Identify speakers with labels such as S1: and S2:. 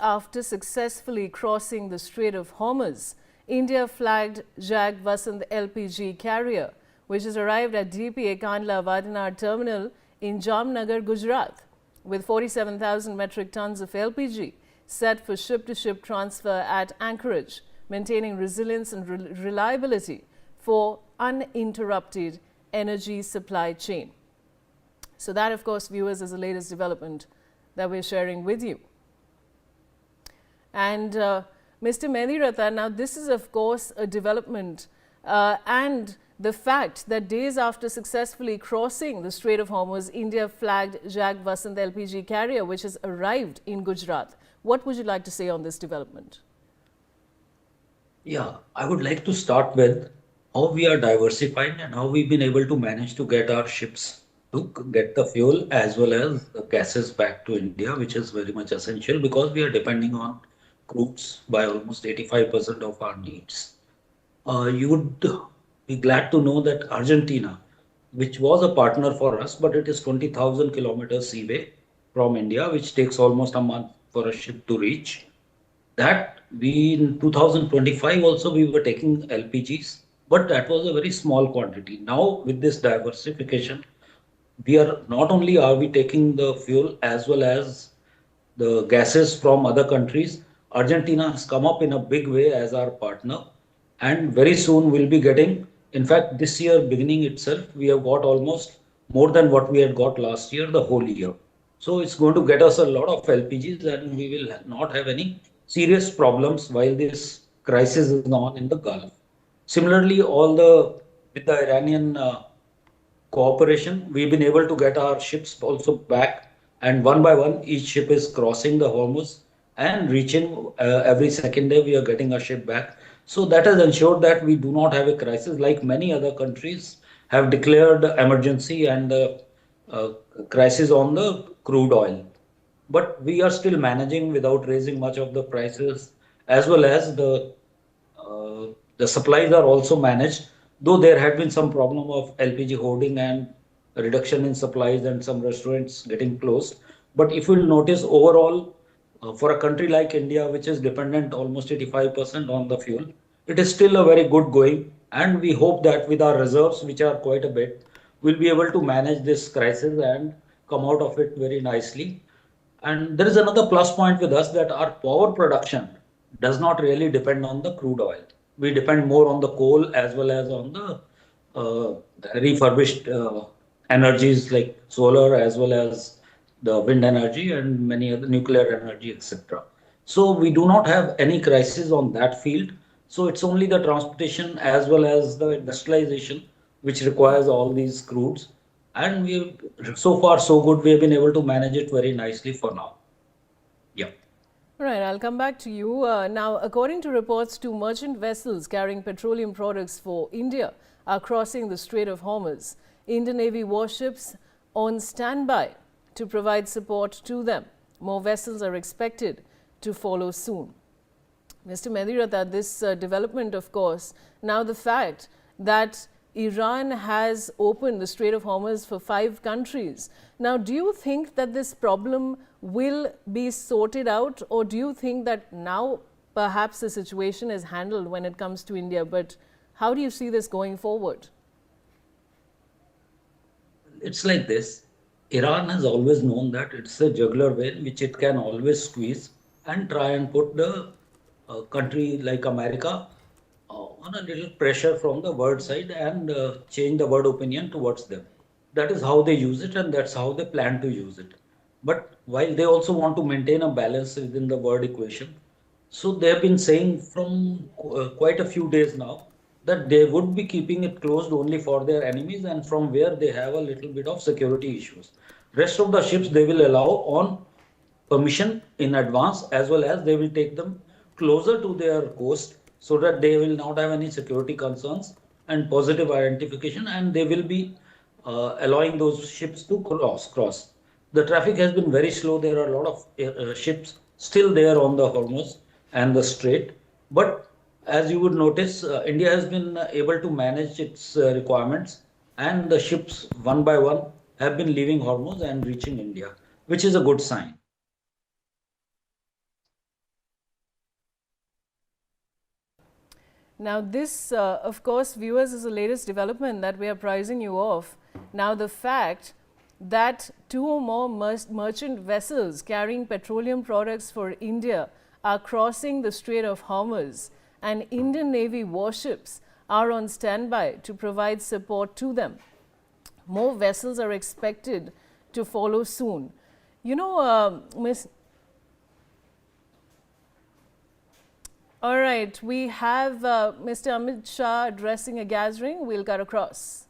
S1: after successfully crossing the Strait of Hormuz, India flagged Jag Vasant LPG carrier, which has arrived at DPA Kandla Vadinar terminal in Jamnagar, Gujarat, with 47,000 metric tons of LPG set for ship-to-ship transfer at anchorage, maintaining resilience and reliability for uninterrupted energy supply chain. So that, of course, viewers, is the latest development that we're sharing with you. And Mr. Mediratta, now this is, of course, a development and the fact that days after successfully crossing the Strait of Hormuz, India flagged Jag Vasant LPG carrier, which has arrived in Gujarat. What would you like to say on this development?
S2: Yeah, I would like to start with how we are diversifying and how we've been able to manage to get our ships to get the fuel as well as the gases back to India, which is very much essential because we are depending on crudes by almost 85% of our needs. You would be glad to know that Argentina, which was a partner for us, but it is 20,000 kilometers seaway from India, which takes almost a month for a ship to reach. That we in 2025 also we were taking LPGs, but that was a very small quantity. Now with this diversification, we are not only are we taking the fuel as well as the gases from other countries. Argentina has come up in a big way as our partner, and very soon we'll be getting. In fact, this year beginning itself, we have got almost more than what we had got last year, the whole year. So it's going to get us a lot of LPGs, and we will not have any serious problems while this crisis is on in the Gulf. Similarly, all the with the Iranian cooperation, we've been able to get our ships also back, and one by one, each ship is crossing the Hormuz and reaching every second day. We are getting a ship back, so that has ensured that we do not have a crisis like many other countries have declared emergency and crisis on the crude oil. But we are still managing without raising much of the prices, as well as the supplies are also managed, though there had been some problem of LPG hoarding and a reduction in supplies and some restaurants getting closed. But if you'll notice overall, for a country like India, which is dependent almost 85% on the fuel, it is still a very good going. And we hope that with our reserves, which are quite a bit, we'll be able to manage this crisis and come out of it very nicely. And there is another plus point with us that our power production does not really depend on the crude oil. We depend more on the coal as well as on the refurbished energies like solar as well as the wind energy and many other nuclear energy, etc. So we do not have any crisis on that field. So it's only the transportation as well as the industrialization which requires all these crudes. And we so far so good. We have been able to manage it very nicely for now. Yeah.
S1: All right, I'll come back to you. Now, according to reports, two merchant vessels carrying petroleum products for India are crossing the Strait of Hormuz. Indian Navy warships on standby to provide support to them. More vessels are expected to follow soon. Mr. Mediratta, this development, of course, now the fact that Iran has opened the Strait of Hormuz for 5 countries. Now, do you think that this problem will be sorted out, or do you think that now perhaps the situation is handled when it comes to India? But how do you see this going forward?
S2: It's like this. Iran has always known that it's a jugular vein which it can always squeeze and try and put the country like America on a little pressure from the world side and change the world opinion towards them. That is how they use it, and that's how they plan to use it. But while they also want to maintain a balance within the world equation, so they have been saying from quite a few days now that they would be keeping it closed only for their enemies and from where they have a little bit of security issues. Rest of the ships they will allow on permission in advance, as well as they will take them closer to their coast so that they will not have any security concerns and positive identification, and they will be allowing those ships to cross. The traffic has been very slow. There are a lot of ships still there on the Hormuz and the Strait. But as you would notice, India has been able to manage its requirements, and the ships one by one have been leaving Hormuz and reaching India, which is a good sign.
S1: Now this, of course, viewers, is the latest development that we are pricing you off. Now the fact that 2 or more merchant vessels carrying petroleum products for India are crossing the Strait of Hormuz and Indian Navy warships are on standby to provide support to them. More vessels are expected to follow soon. You know, Miss. All right, we have Mr. Amit Shah addressing a gathering. We'll cut across.